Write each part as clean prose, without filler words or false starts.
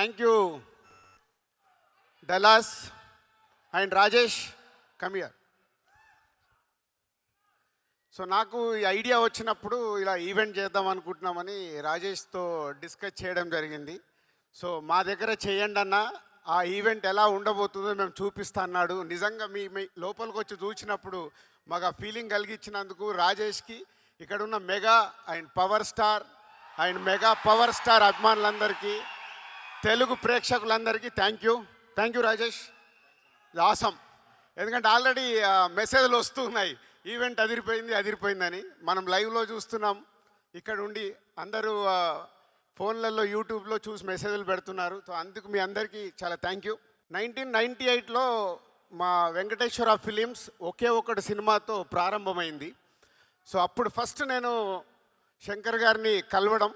Thank you Dallas and Rajesh come here. So నాకు ఈ idea వచ్చినప్పుడు ఇలా ఈవెంట్ చేద్దాం అనుకుంటున్నామని రాజేష్తో డిస్కస్ చేయడం జరిగింది. సో మా దగ్గర చేయండి అన్న, ఆ ఈవెంట్ ఎలా ఉండబోతుందో మేము చూపిస్తా అన్నాడు. నిజంగా మీ లోపలికి వచ్చి చూసినప్పుడు మాకు ఆ ఫీలింగ్ కలిగించినందుకు రాజేష్కి, ఇక్కడ ఉన్న మెగా అండ్ పవర్ స్టార్ అభిమానులందరికీ, తెలుగు ప్రేక్షకులందరికీ థ్యాంక్ యూ రాజేష్. ఆసమ్. ఎందుకంటే ఆల్రెడీ మెసేజ్లు వస్తున్నాయి, ఈవెంట్ అదిరిపోయిందని. మనం లైవ్లో చూస్తున్నాం, ఇక్కడ ఉండి అందరూ ఫోన్లలో యూట్యూబ్లో చూసి మెసేజ్లు పెడుతున్నారు. సో అందుకు మీ అందరికీ చాలా థ్యాంక్ యూ. 1998లో మా వెంకటేశ్వర ఫిలిమ్స్ ఒకే ఒకటి సినిమాతో ప్రారంభమైంది. సో అప్పుడు ఫస్ట్ నేను శంకర్ గారిని కలవడం,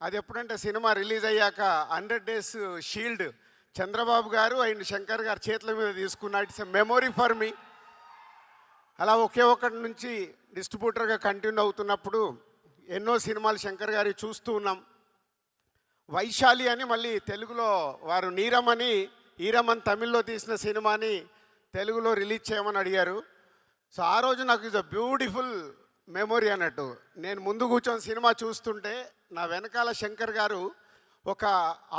అది ఎప్పుడంటే సినిమా రిలీజ్ అయ్యాక 100 డేస్ షీల్డ్ చంద్రబాబు గారు అండ్ శంకర్ గారు చేతుల మీద తీసుకున్న it's a memory for me. అలా ఒకే ఒకటి నుంచి డిస్ట్రిబ్యూటర్గా కంటిన్యూ అవుతున్నప్పుడు ఎన్నో సినిమాలు శంకర్ గారి చూస్తూ ఉన్నాం. వైశాలి అని మళ్ళీ తెలుగులో వారు ఈరమని తమిళ్లో తీసిన సినిమాని తెలుగులో రిలీజ్ చేయమని అడిగారు. సో ఆ రోజు నాకు ఇది బ్యూటిఫుల్ మెమొరీ అన్నట్టు. నేను ముందు కూర్చొని సినిమా చూస్తుంటే నా వెనకాల శంకర్ గారు ఒక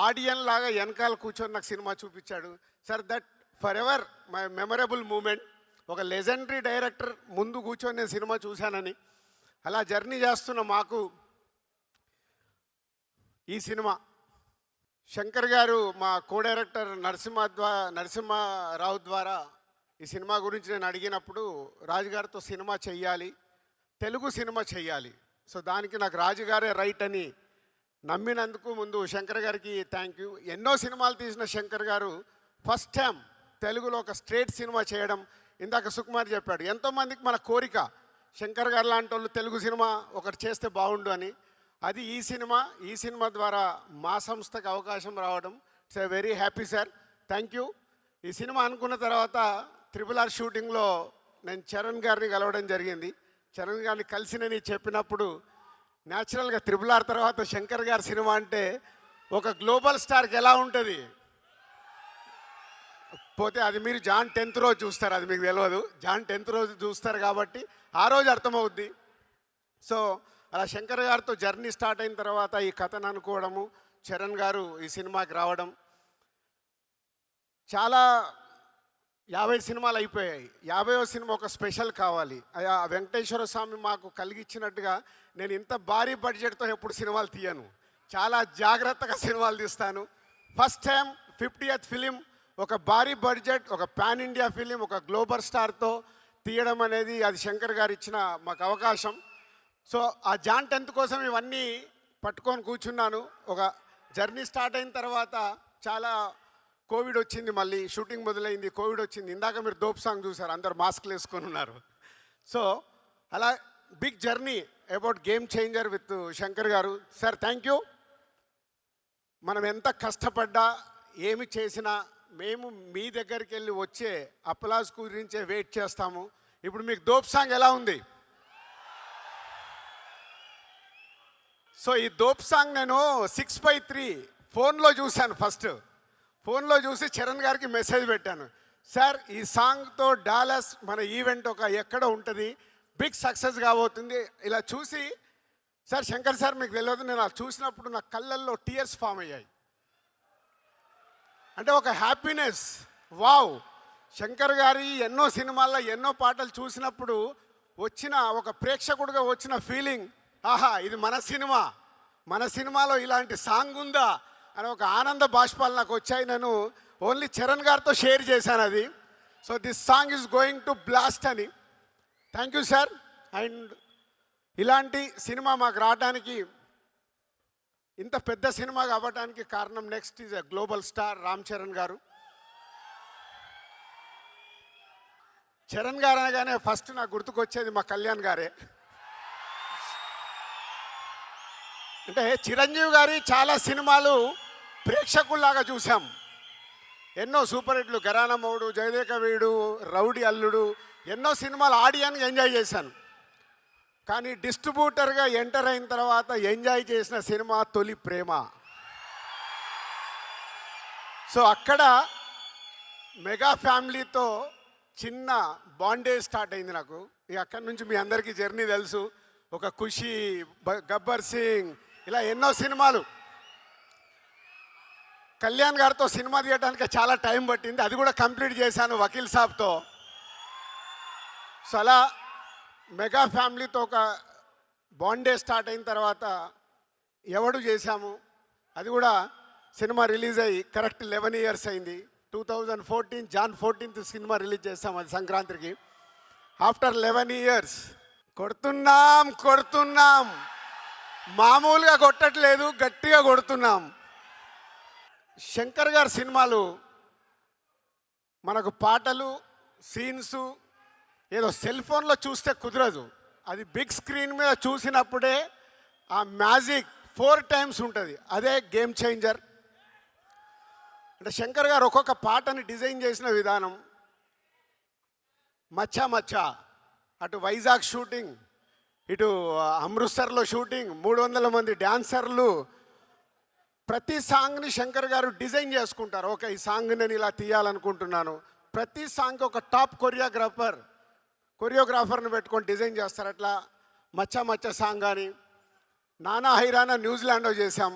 ఆడియన్ లాగా వెనకాల కూర్చొని నాకు సినిమా చూపించాడు. Sir that forever my memorable moment. ఒక లెజెండరీ డైరెక్టర్ ముందు కూర్చొని నేను సినిమా చూశానని. అలా జర్నీ చేస్తున్న మాకు ఈ సినిమా శంకర్ గారు మా కో డైరెక్టర్ నరసింహారావు ద్వారా ఈ సినిమా గురించి నేను అడిగినప్పుడు రాజుగారితో సినిమా చెయ్యాలి, తెలుగు సినిమా చెయ్యాలి. సో దానికి నాకు రాజుగారే రైట్ అని నమ్మినందుకు ముందు శంకర్ గారికి థ్యాంక్ యూ. ఎన్నో సినిమాలు తీసిన శంకర్ గారు ఫస్ట్ టైం తెలుగులో ఒక స్ట్రేట్ సినిమా చేయడం. ఇందాక సుకుమార్ చెప్పాడు, ఎంతోమందికి మన కోరిక శంకర్ గారు లాంటి వాళ్ళు తెలుగు సినిమా ఒకటి చేస్తే బాగుండు అని. అది ఈ సినిమా ద్వారా మా సంస్థకు అవకాశం రావడం. It's a very happy sir, thank you. ఈ సినిమా అనుకున్న తర్వాత RRR షూటింగ్లో నేను చరణ్ గారిని కలవడం జరిగింది. చరణ్ గారిని కలిసినని చెప్పినప్పుడు న్యాచురల్గా RRR తర్వాత శంకర్ గారి సినిమా అంటే ఒక గ్లోబల్ స్టార్కి ఎలా ఉంటుంది పోతే అది మీరు జాన్ 10th రోజు చూస్తారు, అది మీకు తెలియదు. జాన్ 10th రోజు చూస్తారు కాబట్టి ఆ రోజు అర్థమవుద్ది. సో అలా శంకర్ గారితో జర్నీ స్టార్ట్ అయిన తర్వాత ఈ కథను అనుకోవడము, చరణ్ గారు ఈ సినిమాకి రావడం, చాలా 50 సినిమాలు అయిపోయాయి. 50వ సినిమా ఒక స్పెషల్ కావాలి. ఆ వెంకటేశ్వర స్వామి మాకు కలిగించినట్టుగా నేను ఇంత భారీ బడ్జెట్తో ఎప్పుడు సినిమాలు తీయను, చాలా జాగ్రత్తగా సినిమాలు తీస్తాను. ఫస్ట్ టైం 50th ఫిలిం ఒక భారీ బడ్జెట్, ఒక పాన్ ఇండియా ఫిలిం, ఒక గ్లోబల్ స్టార్తో తీయడం అనేది అది శంకర్ గారు ఇచ్చిన మాకు అవకాశం. సో ఆ జాన్ 10th కోసం ఇవన్నీ పట్టుకొని కూర్చున్నాను. ఒక జర్నీ స్టార్ట్ అయిన తర్వాత చాలా కోవిడ్ వచ్చింది, మళ్ళీ షూటింగ్ మొదలైంది, కోవిడ్ వచ్చింది. ఇందాక మీరు దోప్ సాంగ్ చూసారు, అందరు మాస్క్లు వేసుకొని ఉన్నారు. సో అలా big journey about Game Changer with Shankar గారు. Sir thank you. మనం ఎంత కష్టపడ్డా ఏమి చేసినా మేము మీ దగ్గరికి వెళ్ళి వచ్చే అప్లాజ్ గురించే వెయిట్ చేస్తాము. ఇప్పుడు మీకు దోప్ సాంగ్ ఎలా ఉంది? సో ఈ దోప్ సాంగ్ నేను 6/3 ఫోన్లో చూశాను. ఫోన్లో చూసి చరణ్ గారికి మెసేజ్ పెట్టాను, సార్ ఈ సాంగ్తో డాలస్ మన ఈవెంట్ ఒక ఎక్కడ ఉంటుంది, బిగ్ సక్సెస్ కాబోతుంది. ఇలా చూసి సార్ శంకర్ సార్ మీకు తెలియదు, నేను అది చూసినప్పుడు నా కళ్ళల్లో టీయర్స్ ఫామ్ అయ్యాయి. అంటే ఒక హ్యాపీనెస్. వావ్, శంకర్ గారి ఎన్నో సినిమాల్లో ఎన్నో పాటలు చూసినప్పుడు వచ్చిన ఒక ప్రేక్షకుడిగా వచ్చిన ఫీలింగ్, ఆహా ఇది మన సినిమాలో ఇలాంటి సాంగ్ ఉందా అని ఒక ఆనంద బాష్పాలు నాకు వచ్చాయి. నేను ఓన్లీ చరణ్ గారితో షేర్ చేశాను అది. So this song is going to blast అని. Thank you sir. అండ్ ఇలాంటి సినిమా మాకు రావడానికి, ఇంత పెద్ద సినిమా కావడానికి కారణం next is a global star Ram Charan గారు. చరణ్ గారు అనగానే ఫస్ట్ నాకు గుర్తుకొచ్చేది మా కళ్యాణ్ గారే. అంటే చిరంజీవి గారి చాలా సినిమాలు ప్రేక్షకుల్లాగా చూసాం. ఎన్నో సూపర్ హిట్లు, ఘరానా మొగుడు, జగదేక వీడు, రౌడీ అల్లుడు, ఎన్నో సినిమాలు ఆడియన్గా ఎంజాయ్ చేశాను. కానీ డిస్ట్రిబ్యూటర్గా ఎంటర్ అయిన తర్వాత ఎంజాయ్ చేసిన సినిమా తొలి ప్రేమ. సో అక్కడ మెగా ఫ్యామిలీతో చిన్న బాండేజ్ స్టార్ట్ అయింది నాకు. ఇక అక్కడి నుంచి మీ అందరికీ జర్నీ తెలుసు. ఒక ఖుషి, గబ్బర్ సింగ్, ఇలా ఎన్నో సినిమాలు. కళ్యాణ్ గారితో సినిమా తీయడానికి చాలా టైం పట్టింది, అది కూడా కంప్లీట్ చేశాను వకీల్ సాబ్తో. సో అలా మెగా ఫ్యామిలీతో ఒక బాండే స్టార్ట్ అయిన తర్వాత ఎవడు చేశాము, అది కూడా సినిమా రిలీజ్ అయ్యి కరెక్ట్ 11 ఇయర్స్ అయింది. 2014 జాన్ 14th సినిమా రిలీజ్ చేస్తాం, అది సంక్రాంతికి. ఆఫ్టర్ 11 ఇయర్స్ కొడుతున్నాం, మామూలుగా కొట్టట్లేదు, గట్టిగా కొడుతున్నాం. శంకర్ గారి సినిమాలు మనకు పాటలు, సీన్స్ ఏదో సెల్ ఫోన్లో చూస్తే కుదరదు. అది బిగ్ స్క్రీన్ మీద చూసినప్పుడే ఆ మ్యాజిక్ 4 times ఉంటుంది. అదే గేమ్ చేంజర్. అంటే శంకర్ గారు ఒక్కొక్క పాటని డిజైన్ చేసిన విధానం, మచ్చా మచ్చా, అటు వైజాగ్ షూటింగ్, ఇటు అమృత్సర్లో షూటింగ్, 300 మంది డ్యాన్సర్లు, ప్రతి సాంగ్ని శంకర్ గారు డిజైన్ చేసుకుంటారు. ఓకే, ఈ సాంగ్ నేను ఇలా తీయాలనుకుంటున్నాను. ప్రతి సాంగ్కి ఒక టాప్ కొరియోగ్రాఫర్ని పెట్టుకొని డిజైన్ చేస్తారు. అట్లా మచ్చా మచ్చా సాంగ్ కానీ, నానా హైరానా న్యూజిలాండ్లో చేశాం.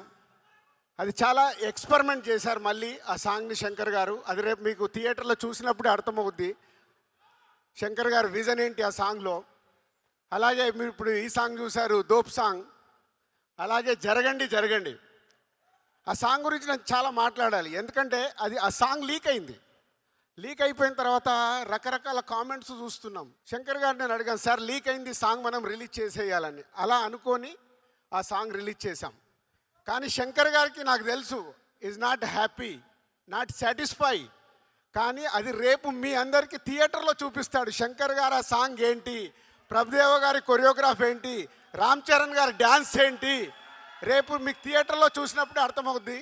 అది చాలా ఎక్స్పెరిమెంట్ చేశారు మళ్ళీ ఆ సాంగ్ని శంకర్ గారు. అది రేపు మీకు థియేటర్లో చూసినప్పుడే అర్థమవుద్ది శంకర్ గారు విజన్ ఏంటి ఆ సాంగ్లో. అలాగే మీరు ఇప్పుడు ఈ సాంగ్ చూశారు, దోప్ సాంగ్. అలాగే జరగండి. ఆ సాంగ్ గురించి నేను చాలా మాట్లాడాలి, ఎందుకంటే ఆ సాంగ్ లీక్ అయింది. లీక్ అయిపోయిన తర్వాత రకరకాల కామెంట్స్ చూస్తున్నాం. శంకర్ గారు నేను అడిగాను, సార్ లీక్ అయింది సాంగ్, మనం రిలీజ్ చేసేయాలని. అలా అనుకొని ఆ సాంగ్ రిలీజ్ చేశాం. కానీ శంకర్ గారికి నాకు తెలుసు is not happy, not satisfy. కానీ అది రేపు మీ అందరికీ థియేటర్లో చూపిస్తాడు. శంకర్ గారు ఆ సాంగ్ ఏంటి, ప్రభుదేవ గారి కొరియోగ్రాఫ్ ఏంటి, రామ్ చరణ్ గారి డ్యాన్స్ ఏంటి, రేపు మీకు థియేటర్లో చూసినప్పుడే అర్థమవుద్ది.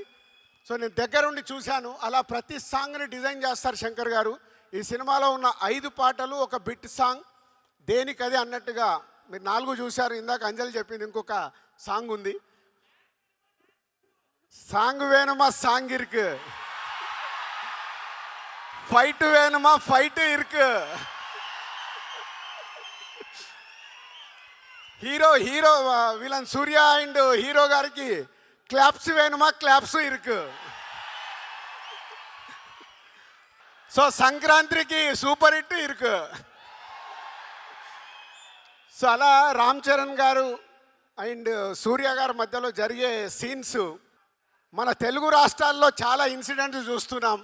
సో నేను దగ్గరుండి చూశాను. అలా ప్రతి సాంగ్ని డిజైన్ చేస్తారు శంకర్ గారు. ఈ సినిమాలో ఉన్న 5 పాటలు ఒక బిట్ సాంగ్, దేనికది అన్నట్టుగా. మీరు 4 చూశారు, ఇందాక అంజలి చెప్పింది ఇంకొక సాంగ్ ఉంది. సాంగ్ వేணுమా సాంగ్ ఇరుకు, ఫైట్ వేணுమా ఫైట్ ఇరుకు, hero villain Surya and hero గారికి క్లాప్స్ వేணுమా క్లాప్స్ ఇరుకు. సో సంక్రాంతికి సూపర్ హిట్ ఇరుకు. సో అలా రామ్ చరణ్ గారు అండ్ సూర్య గారి మధ్యలో జరిగే సీన్స్ మన తెలుగు రాష్ట్రాల్లో చాలా ఇన్సిడెంట్స్ చూస్తున్నాం.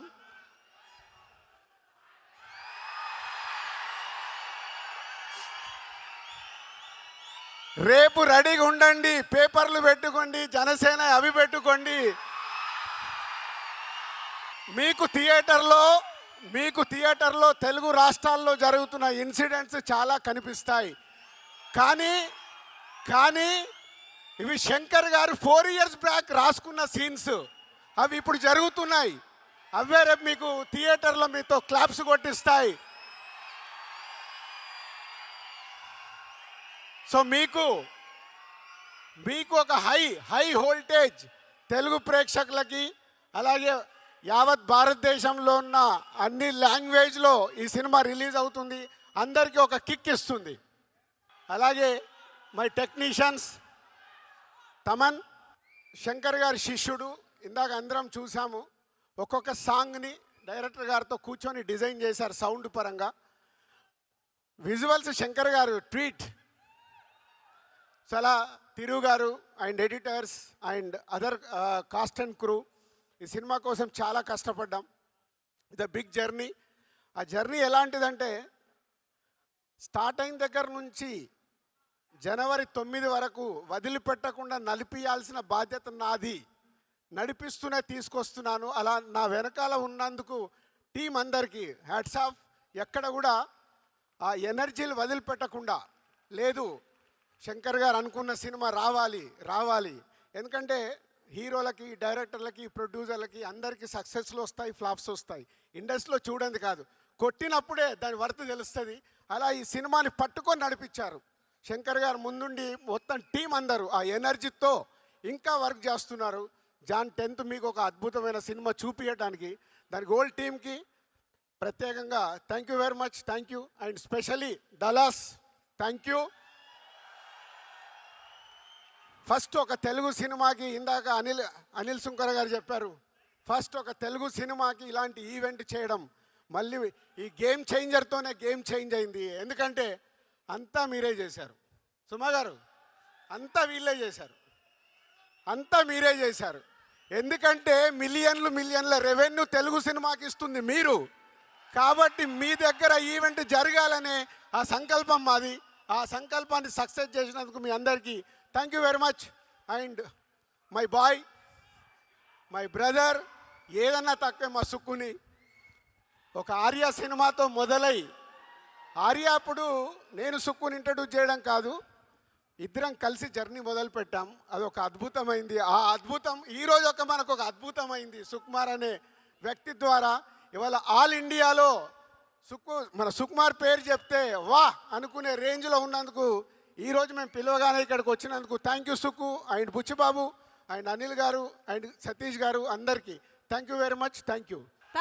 రేపు రెడీగా ఉండండి, పేపర్లు పెట్టుకోండి, జనసేన అవి పెట్టుకోండి. మీకు థియేటర్లో తెలుగు రాష్ట్రాల్లో జరుగుతున్న ఇన్సిడెంట్స్ చాలా కనిపిస్తాయి. కానీ ఇవి శంకర్ గారు 4 years బ్యాక్ రాసుకున్న సీన్స్, అవి ఇప్పుడు జరుగుతున్నాయి. అవే రేపు మీకు థియేటర్లో మీతో క్లాప్స్ కొట్టిస్తాయి. సో మీకు ఒక హై వోల్టేజ్ తెలుగు ప్రేక్షకులకి, అలాగే యావత్ భారతదేశంలో ఉన్న అన్ని లాంగ్వేజ్లో ఈ సినిమా రిలీజ్ అవుతుంది. అందరికీ ఒక కిక్ ఇస్తుంది. అలాగే మై టెక్నీషియన్స్ తమన్, శంకర్ గారి శిష్యుడు. ఇందాక అందరం చూసాము, ఒక్కొక్క సాంగ్ని డైరెక్టర్ గారితో కూర్చొని డిజైన్ చేశారు సౌండ్ పరంగా. విజువల్స్ శంకర్ గారు ట్వీట్. చాలా తిరు గారు and editors and other cost and crew ఈ సినిమా కోసం చాలా కష్టపడ్డాం. ఇది బిగ్ జర్నీ. ఆ జర్నీ ఎలాంటిదంటే స్టార్ట్ అయిన దగ్గర నుంచి జనవరి 9 వరకు వదిలిపెట్టకుండా నడిపియాల్సిన బాధ్యత నాది. నడిపిస్తూనే తీసుకొస్తున్నాను. అలా నా వెనకాల ఉన్నందుకు టీం అందరికీ హ్యాట్స్ ఆఫ్. ఎక్కడ కూడా ఆ ఎనర్జీలు వదిలిపెట్టకుండా లేదు, శంకర్ గారు అనుకున్న సినిమా రావాలి. ఎందుకంటే హీరోలకి, డైరెక్టర్లకి, ప్రొడ్యూసర్లకి అందరికీ సక్సెస్లు వస్తాయి, ఫ్లాప్స్ వస్తాయి. ఇండస్ట్రీలో చూడండి కాదు, కొట్టినప్పుడే దాని వర్త్ తెలుస్తుంది. అలా ఈ సినిమాని పట్టుకొని నడిపించారు శంకర్ గారు. ముందుండి మొత్తం టీం అందరూ ఆ ఎనర్జీతో ఇంకా వర్క్ చేస్తున్నారు. జాన్ 10th మీకు ఒక అద్భుతమైన సినిమా చూపించడానికి దానికి హోల్ టీమ్కి ప్రత్యేకంగా thank you very much, thank you. And specially Dallas thank you. First ఒక తెలుగు సినిమాకి ఇందాక అనిల్ సుంకర్ గారు చెప్పారు, ఫస్ట్ ఒక తెలుగు సినిమాకి ఇలాంటి ఈవెంట్ చేయడం మళ్ళీ ఈ గేమ్ చేంజర్తోనే గేమ్ చేంజ్ అయింది. ఎందుకంటే అంతా మీరే చేశారు సుమా గారు, అంతా వీళ్ళే చేశారు, అంతా మీరే చేశారు. ఎందుకంటే మిలియన్ల రెవెన్యూ తెలుగు సినిమాకి ఇస్తుంది మీరు. కాబట్టి మీ దగ్గర ఈవెంట్ జరగాలనే ఆ సంకల్పం మాది. ఆ సంకల్పాన్ని సక్సెస్ చేసినందుకు మీ అందరికీ thank you very much. And my boy, my brother, ఏదన్నా తక్కువే మా సుక్కుని. ఒక ఆర్య సినిమాతో మొదలై ఆర్య అప్పుడు నేను సుక్కుని ఇంట్రడ్యూస్ చేయడం కాదు, ఇద్దరం కలిసి జర్నీ మొదలుపెట్టాం. అది ఒక అద్భుతమైంది. ఆ అద్భుతం ఈరోజు మనకు ఒక అద్భుతమైంది సుకుమార్ అనే వ్యక్తి ద్వారా. ఇవాళ ఆల్ ఇండియాలో మన సుకుమార్ పేరు చెప్తే వా అనుకునే రేంజ్లో ఉన్నందుకు ఈరోజు మేము పిలవగానే ఇక్కడికి వచ్చినందుకు thank you Sukku and Buchibabu and Anil గారు అండ్ సతీష్ గారు అందరికీ thank you very much, thank you.